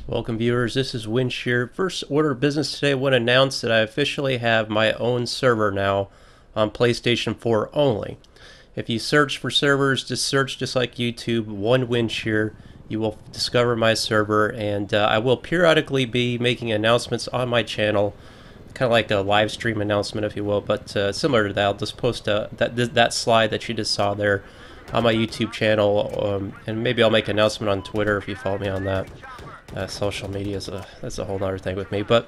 Welcome viewers, this is Winch here. First order of business today, I want to announce that I officially have my own server now on PlayStation 4 only. If you search for servers, just search just like YouTube, one Winch here, you will discover my server, and I will periodically be making announcements on my channel, kind of like a live stream announcement if you will, but similar to that. I'll just post that slide that you just saw there on my YouTube channel, and maybe I'll make an announcement on Twitter if you follow me on that. Social media is that's a whole other thing with me, but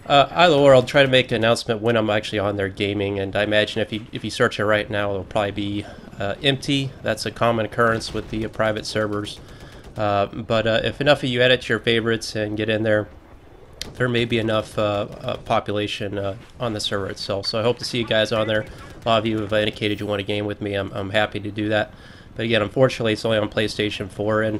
either or, I'll try to make an announcement when I'm actually on there gaming. And I imagine if you search it right now, it'll probably be empty. That's a common occurrence with the private servers. But if enough of you edit your favorites and get in there, there may be enough population on the server itself. So I hope to see you guys on there. A lot of you have indicated you want to game with me. I'm happy to do that. But again, unfortunately, it's only on PlayStation 4, and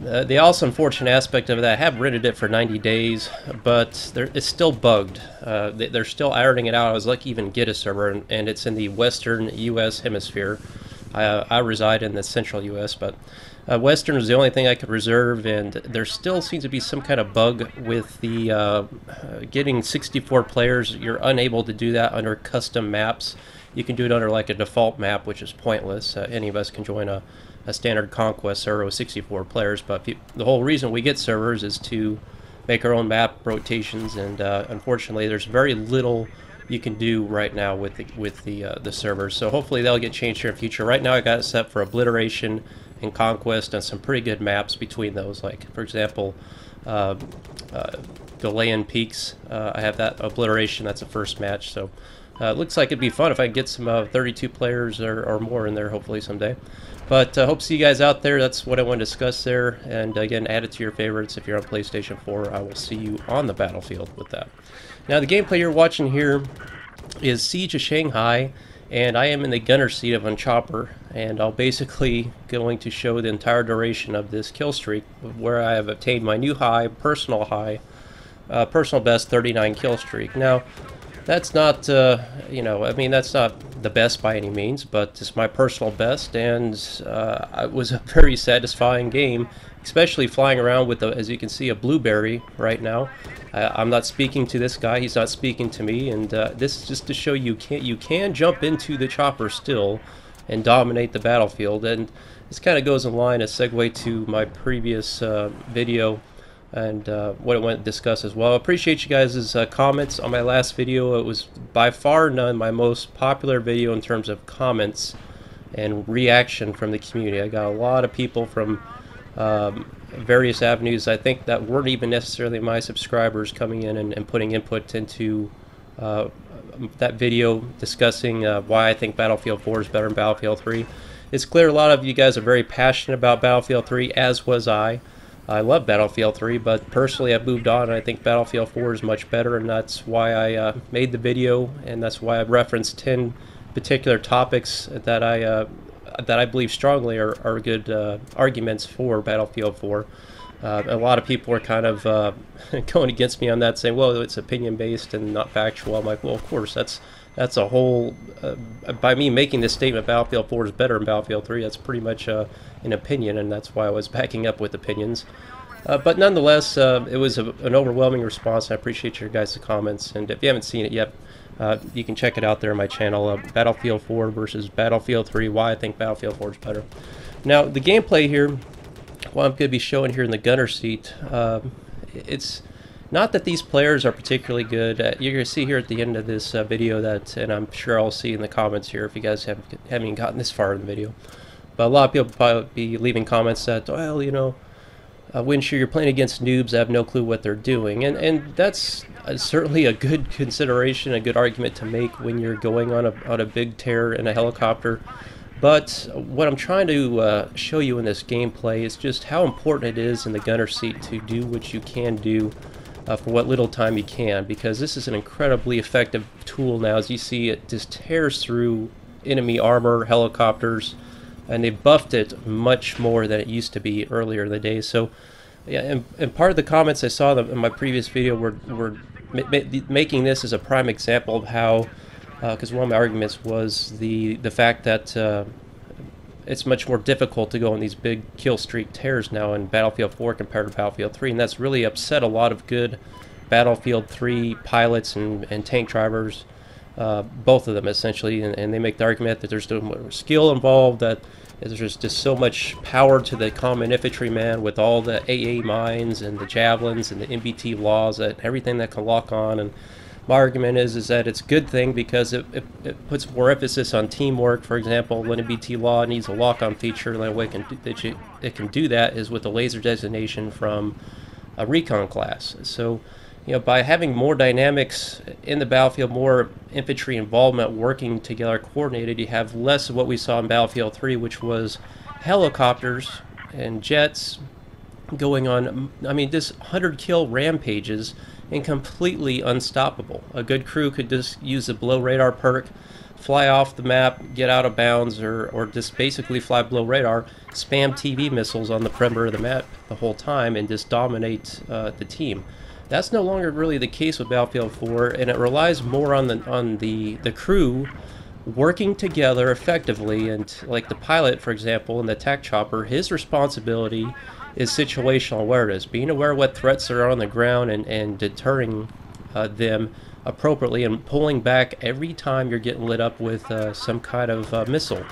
the also unfortunate aspect of that, I have rented it for 90 days, but it's still bugged. They're still ironing it out. I was lucky to even get a server, and it's in the western U.S. hemisphere. I reside in the central U.S., but western is the only thing I could reserve, and there still seems to be some kind of bug with the getting 64 players. You're unable to do that under custom maps. You can do it under like a default map, which is pointless. Any of us can join a standard Conquest server with 64 players, but the whole reason we get servers is to make our own map rotations, and unfortunately there's very little you can do right now with the servers. So hopefully that'll get changed here in the future. Right now I got it set for Obliteration and Conquest, and some pretty good maps between those, like for example Galilean Peaks. I have that Obliteration, that's the first match, so it looks like it'd be fun if I can get some 32 players or more in there hopefully someday. But hope to see you guys out there. That's what I want to discuss there. And again, add it to your favorites if you're on PlayStation 4. I will see you on the battlefield with that. Now, the gameplay you're watching here is Siege of Shanghai, and I am in the gunner seat of a chopper. And I'll basically going to show the entire duration of this kill streak, where I have obtained my new high, personal best 39 kill streak. Now, that's not, you know, I mean, that's not the best by any means, but it's my personal best, and it was a very satisfying game, especially flying around with, as you can see, a blueberry right now. I'm not speaking to this guy, he's not speaking to me, and this is just to show you can jump into the chopper still and dominate the battlefield. And this kind of goes in line, a segue to my previous video, and what I want to discuss as well. I appreciate you guys' comments on my last video. It was by far none my most popular video in terms of comments and reaction from the community. I got a lot of people from various avenues, I think, that weren't even necessarily my subscribers, coming in and putting input into that video discussing why I think Battlefield 4 is better than Battlefield 3. It's clear a lot of you guys are very passionate about Battlefield 3, as was I. I love Battlefield 3, but personally I've moved on, and I think Battlefield 4 is much better, and that's why I made the video, and that's why I've referenced 10 particular topics that I believe strongly are good arguments for Battlefield 4. A lot of people are kind of going against me on that, saying, well, it's opinion-based and not factual. I'm like, well, of course, that's a whole, by me making this statement Battlefield 4 is better than Battlefield 3, that's pretty much an opinion, and that's why I was backing up with opinions. But nonetheless, it was an overwhelming response, and I appreciate your guys' comments. And if you haven't seen it yet, you can check it out there on my channel, Battlefield 4 versus Battlefield 3, why I think Battlefield 4 is better. Now, the gameplay here, what I'm going to be showing here in the gunner seat, it's not that these players are particularly good. You're going to see here at the end of this video that, and I'm sure I'll see in the comments here if you guys haven't even gotten this far in the video, but a lot of people probably be leaving comments that, well, you know, Winch, you're playing against noobs that have no clue what they're doing, and that's certainly a good consideration, a good argument to make when you're going on a big tear in a helicopter. But what I'm trying to show you in this gameplay is just how important it is in the gunner seat to do what you can do for what little time you can, because this is an incredibly effective tool now. As you see, it just tears through enemy armor, helicopters, and they buffed it much more than it used to be earlier in the day. So yeah, and part of the comments I saw in my previous video were making this as a prime example of how, because one of my arguments was the fact that it's much more difficult to go on these big kill streak tears now in Battlefield 4 compared to Battlefield 3, and that's really upset a lot of good Battlefield 3 pilots and tank drivers, both of them essentially, and they make the argument that there's more skill involved, that there's just so much power to the common infantryman with all the AA mines and the javelins and the MBT laws, that everything that can lock on. And my argument is that it's a good thing because it puts more emphasis on teamwork. For example, when a BT law needs a lock-on feature, the only way it can do that is with a laser designation from a recon class. So, by having more dynamics in the battlefield, more infantry involvement working together, coordinated, you have less of what we saw in Battlefield 3, which was helicopters and jets going on, just 100-kill rampages and completely unstoppable. A good crew could just use the below radar perk, fly off the map, get out of bounds, or just basically fly below radar, spam TV missiles on the perimeter of the map the whole time, and just dominate the team. That's no longer really the case with Battlefield 4, and it relies more on the crew working together effectively. And like the pilot, for example, in the attack chopper, his responsibility is situational awareness, being aware of what threats are on the ground and deterring them appropriately, and pulling back every time you're getting lit up with some kind of missile.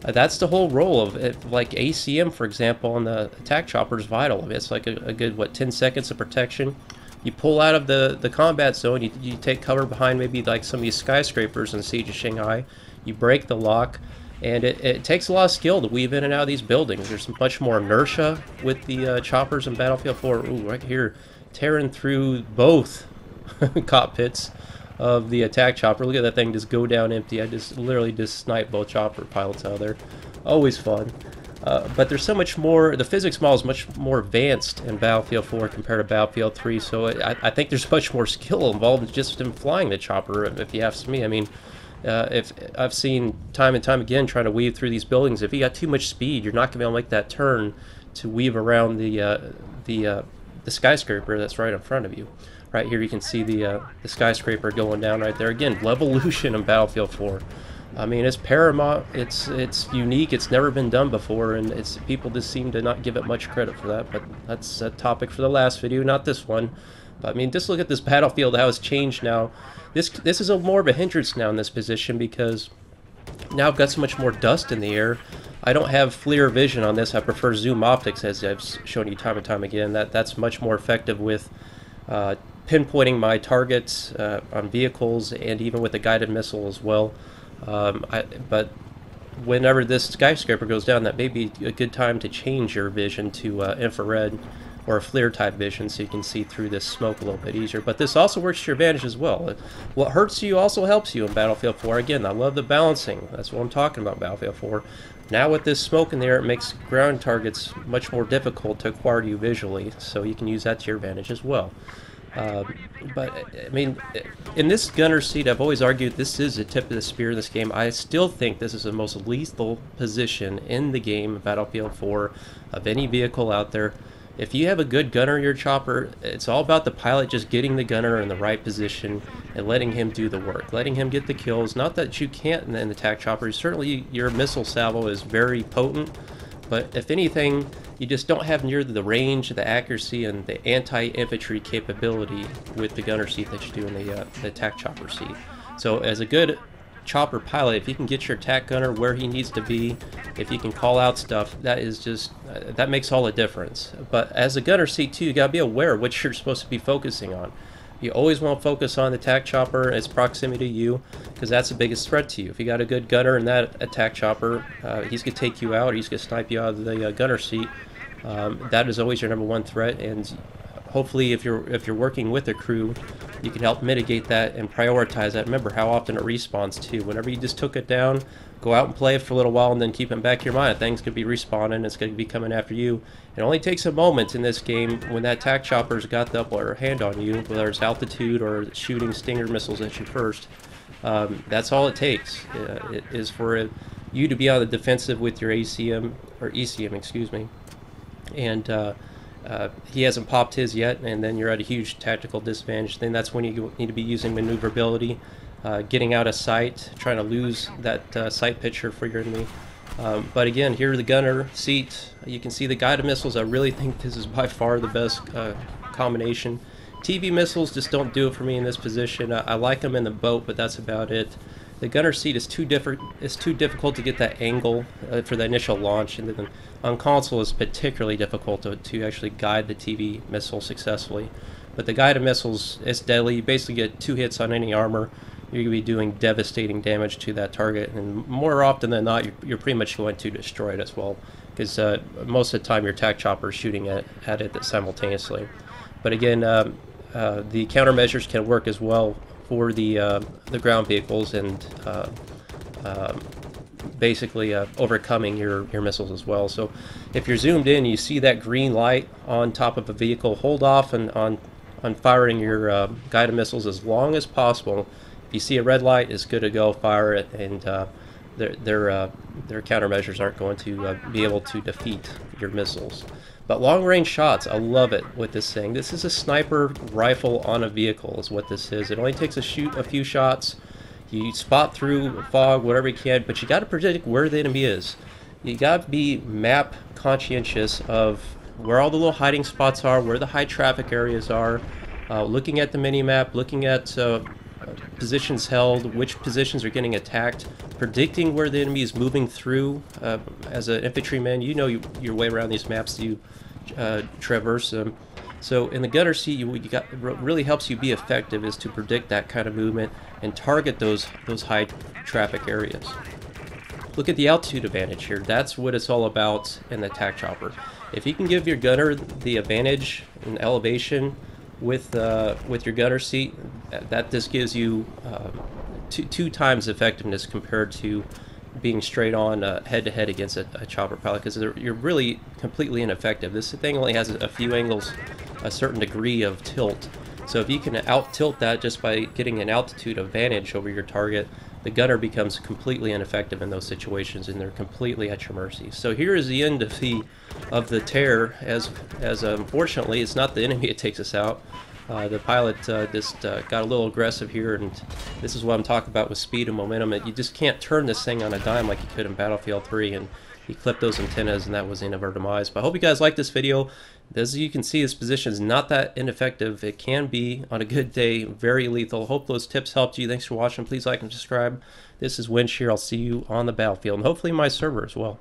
That's the whole role of it. Like ACM, for example, on the attack chopper is vital. It's like a good, 10 seconds of protection. You pull out of the combat zone, you take cover behind maybe like some of these skyscrapers in Siege of Shanghai, you break the lock, and it takes a lot of skill to weave in and out of these buildings. There's much more inertia with the choppers in Battlefield 4. Ooh, right here, tearing through both cockpits of the attack chopper. Look at that thing just go down empty. I just literally just sniped both chopper pilots out of there. Always fun. But there's so much more. The physics model is much more advanced in Battlefield 4 compared to Battlefield 3, so I think there's much more skill involved just in flying the chopper, if you ask me. If I've seen time and time again trying to weave through these buildings, if you got too much speed, you're not going to be able to make that turn to weave around the skyscraper that's right in front of you. Right here you can see the skyscraper going down right there. Again, Levolution in Battlefield 4. It's paramount, it's unique, it's never been done before, and people just seem to not give it much credit for that, but that's a topic for the last video, not this one. But just look at this battlefield, how it's changed now. This is more of a hindrance now in this position, because now I've got so much more dust in the air. I don't have FLIR vision on this. I prefer zoom optics, as I've shown you time and time again. That's much more effective with pinpointing my targets on vehicles, and even with a guided missile as well. But whenever this skyscraper goes down, that may be a good time to change your vision to infrared or a FLIR type vision, so you can see through this smoke a little bit easier. But this also works to your advantage as well. What hurts you also helps you in Battlefield 4. Again, I love the balancing. That's what I'm talking about, Battlefield 4. Now with this smoke in there, it makes ground targets much more difficult to acquire you visually, so you can use that to your advantage as well. But in this gunner seat, I've always argued this is the tip of the spear in this game. I still think this is the most lethal position in the game, Battlefield 4, of any vehicle out there. If you have a good gunner in your chopper, it's all about the pilot just getting the gunner in the right position and letting him do the work, letting him get the kills. Not that you can't in the attack chopper. Certainly your missile salvo is very potent, but if anything, you just don't have near the range, the accuracy, and the anti-infantry capability with the gunner seat that you do in the attack chopper seat. So as a good chopper pilot, if you can get your attack gunner where he needs to be, if you can call out stuff, that is just that makes all the difference. But as a gunner seat too, you gotta be aware of what you're supposed to be focusing on. You always want to focus on the attack chopper, its proximity to you, because that's the biggest threat to you. If you got a good gunner in that attack chopper, he's gonna take you out, or he's gonna snipe you out of the gunner seat. That is always your #1 threat, and hopefully if you're working with a crew, you can help mitigate that and prioritize that. Remember how often it respawns too. Whenever you just took it down, go out and play it for a little while, and then keep it in back of your mind. Things could be respawning, it's going to be coming after you. It only takes a moment in this game when that attack chopper's got the upper hand on you, whether it's altitude or shooting Stinger missiles at you first. That's all it takes. It is for you to be on the defensive with your ACM, or ECM, excuse me. And he hasn't popped his yet, and then you're at a huge tactical disadvantage. Then that's when you need to be using maneuverability, getting out of sight, trying to lose that sight picture for your enemy. But again, here the gunner seat, you can see the guided missiles. I really think this is by far the best combination. TV missiles just don't do it for me in this position. I like them in the boat, but that's about it. The gunner seat is too difficult to get that angle for the initial launch, and then on console it's particularly difficult to actually guide the TV missile successfully. But the guided missiles, it's deadly. You basically get 2 hits on any armor. You're going to be doing devastating damage to that target, and more often than not, you're pretty much going to destroy it as well, because most of the time your tac chopper is shooting at it simultaneously. But again, the countermeasures can work as well for the ground vehicles, and basically overcoming your missiles as well. So if you're zoomed in, you see that green light on top of a vehicle, hold off on firing your guided missiles as long as possible. If you see a red light, it's good to go, fire it, and their countermeasures aren't going to be able to defeat your missiles. But long-range shots, I love it with this thing. This is a sniper rifle on a vehicle is what this is. It only takes a few shots. You spot through fog, whatever you can, but you got to predict where the enemy is. You got to be map conscientious of where all the little hiding spots are, where the high traffic areas are, looking at the mini-map, looking at positions held, which positions are getting attacked, predicting where the enemy is moving through. As an infantryman, you know your way around these maps, you traverse them. So in the gunner seat, what really helps you be effective is to predict that kind of movement and target those high traffic areas. Look at the altitude advantage here. That's what it's all about in the tac chopper. If you can give your gunner the advantage in elevation with your gunner seat, that just gives you two times effectiveness compared to being straight on head-to-head against a chopper pilot, because you're really completely ineffective. This thing only has a few angles, a certain degree of tilt. So if you can out-tilt that just by getting an altitude advantage over your target, the gunner becomes completely ineffective in those situations, and they're completely at your mercy. So here is the end of the tear, as unfortunately it's not the enemy that takes us out. The pilot just got a little aggressive here, and this is what I'm talking about with speed and momentum. You just can't turn this thing on a dime like you could in Battlefield 3, and he clipped those antennas, and that was the end of our demise. But I hope you guys like this video. As you can see, this position is not that ineffective. It can be, on a good day, very lethal. Hope those tips helped you. Thanks for watching. Please like and subscribe. This is Winch here. I'll see you on the battlefield, and hopefully my server as well.